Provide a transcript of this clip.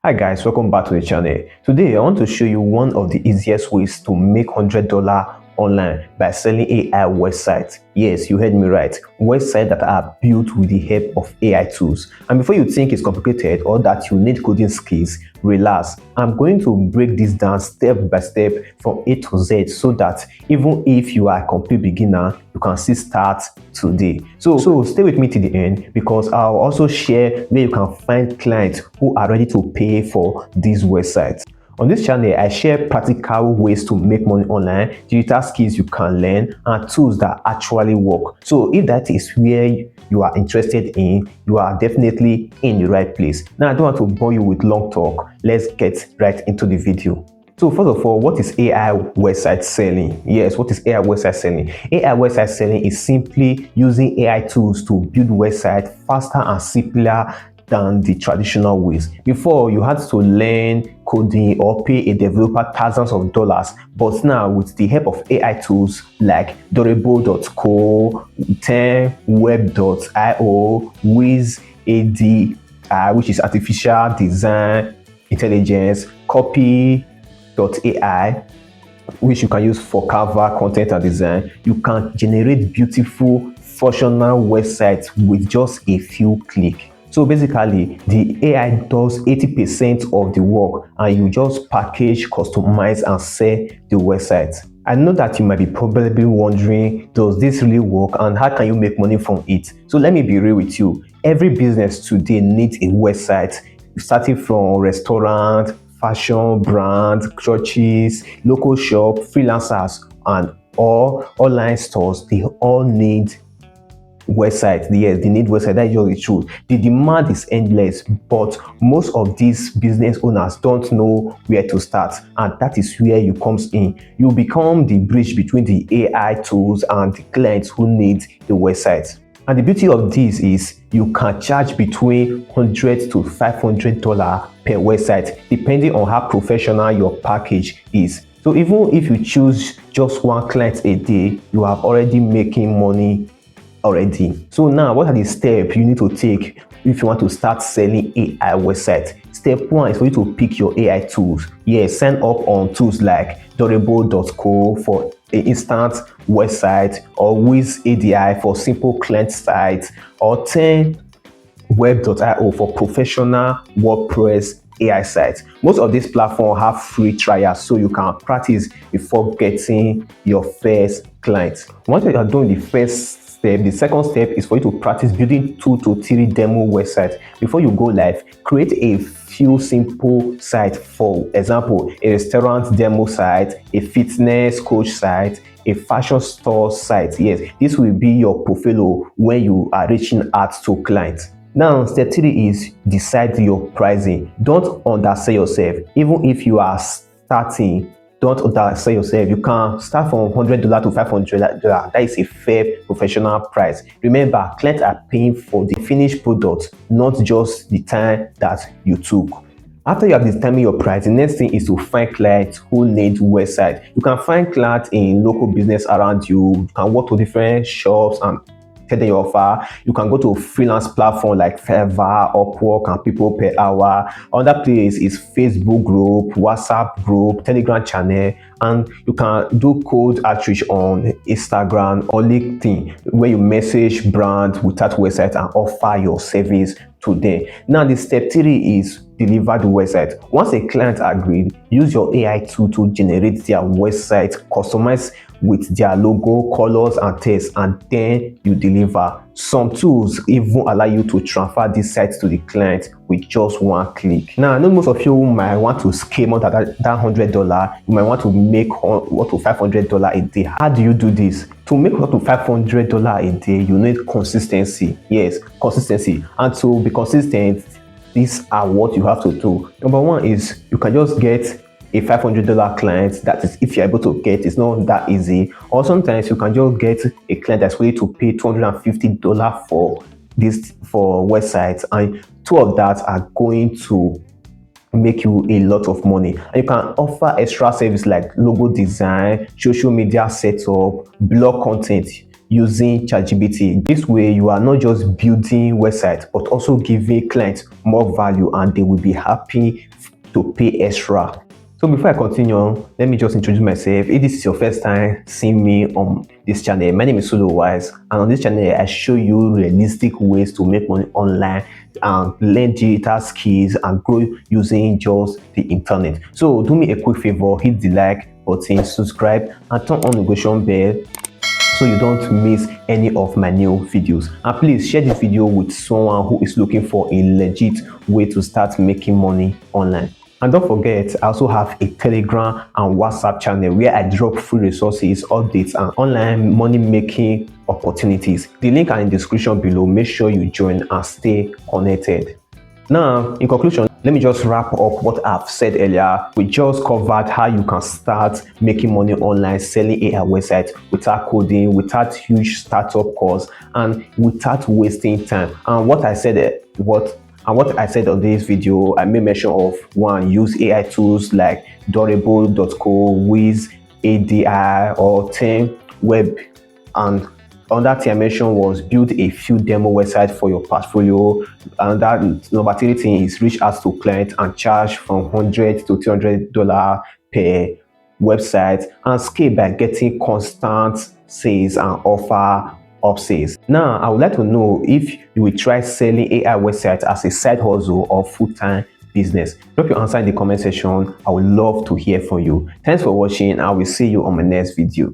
Hi guys, welcome back to the channel. Today I want to show you one of the easiest ways to make $100 online by selling AI websites. Yes, you heard me right. Websites that are built with the help of AI tools. And before you think it's complicated or that you need coding skills, relax. I'm going to break this down step by step from A to Z so that even if you are a complete beginner, you can still start today. So stay with me to the end because I'll also share where you can find clients who are ready to pay for these websites. On this channel, I share practical ways to make money online, digital skills you can learn, and tools that actually work. So if that is where you are interested in, you are definitely in the right place. Now, I don't want to bore you with long talk. Let's get right into the video. So first of all, what is AI website selling? Yes, what is AI website selling? AI website selling is simply using AI tools to build websites faster and simpler than the traditional ways. Before, you had to learn coding or pay a developer thousands of dollars, but now with the help of AI tools like Dorable.co, 10web.io, WizAD, which is artificial design intelligence, Copy.ai, which you can use for Canva content and design, you can generate beautiful functional websites with just a few clicks. So basically, the AI does 80% of the work and you just package, customize, and sell the website. I know that you might be probably wondering, does this really work and how can you make money from it? So let me be real with you. Every business today needs a website, starting from restaurant, fashion brands, churches, local shop, freelancers, and all online stores. They all need website. Yes, they need website. That is just the truth. The demand is endless, but most of these business owners don't know where to start, and that is where you comes in. You become the bridge between the AI tools and the clients who need the website. And the beauty of this is you can charge between $100 to $500 per website, depending on how professional your package is. So even if you choose just one client a day, you are already making money already. So now, what are the steps you need to take if you want to start selling AI websites? Step one is for you to pick your AI tools. Yes, sign up on tools like Dorable.co for an instant website, or WizAD for simple client sites, or 10web.io for professional WordPress AI sites. Most of these platforms have free trials, so you can practice before getting your first client. Once you are doing the first step, the second step is for you to practice building 2 to 3 demo websites. Before you go live, create a few simple sites. For example, a restaurant demo site, a fitness coach site, a fashion store site. Yes, this will be your portfolio when you are reaching out to clients. Now, step 3 is decide your pricing. Don't undersell yourself. Even if you are starting, don't undersell yourself. You can start from $100 to $500. That is a fair professional price. Remember, clients are paying for the finished product, not just the time that you took. After you have determined your price, the next thing is to find clients who need websites. You can find clients in local business around you. You can work to different shops and tell them your offer. You can go to a freelance platform like Fiverr, Upwork, and People Per Hour. Another place is Facebook group, WhatsApp group, Telegram channel, and you can do cold outreach on Instagram or LinkedIn, where you message brands without website and offer your service to them. Now, the step 3 is deliver the website. Once a client agreed, use your AI tool to generate their website, customize with their logo, colors, and text, and then you deliver. Some tools even allow you to transfer this site to the client with just one click. Now, I know most of you might want to scale out that $100. You might want to make up to $500 a day. How do you do this? To make up to $500 a day, you need consistency. Yes, consistency. And to be consistent, these are what you have to do. Number one is you can just get a $500 client. That is, if you're able to get, it's not that easy. Or sometimes you can just get a client that's willing to pay $250 for websites, and 2 of that are going to make you a lot of money. And you can offer extra service like logo design, social media setup, blog content. using ChatGPT. This way, you are not just building websites, but also giving clients more value, and they will be happy to pay extra. So before I continue, let me just introduce myself. If this is your first time seeing me on this channel, my name is Solo Wise, and on this channel I show you realistic ways to make money online and learn digital skills and grow using just the internet. So do me a quick favor, hit the like button, subscribe, and turn on the notification bell so you don't miss any of my new videos. And please share this video with someone who is looking for a legit way to start making money online. And don't forget, I also have a Telegram and WhatsApp channel where I drop free resources, updates, and online money making opportunities. The link are in the description below. Make sure you join and stay connected. Now, in conclusion, let me just wrap up what I've said earlier. We just covered how you can start making money online, selling AI websites without coding, without huge startup costs, and without wasting time. And what I said on this video, I made mention of: one, use AI tools like Durable.co, Wiz, ADI, or TeamWeb. And another thing I mentioned was build a few demo websites for your portfolio. And that number 3 thing is reach out to clients and charge from $100 to $200 per website, and scale by getting constant sales and offer upsells. Now, I would like to know if you will try selling AI websites as a side hustle or full-time business. Drop your answer in the comment section. I would love to hear from you. Thanks for watching. I will see you on my next video.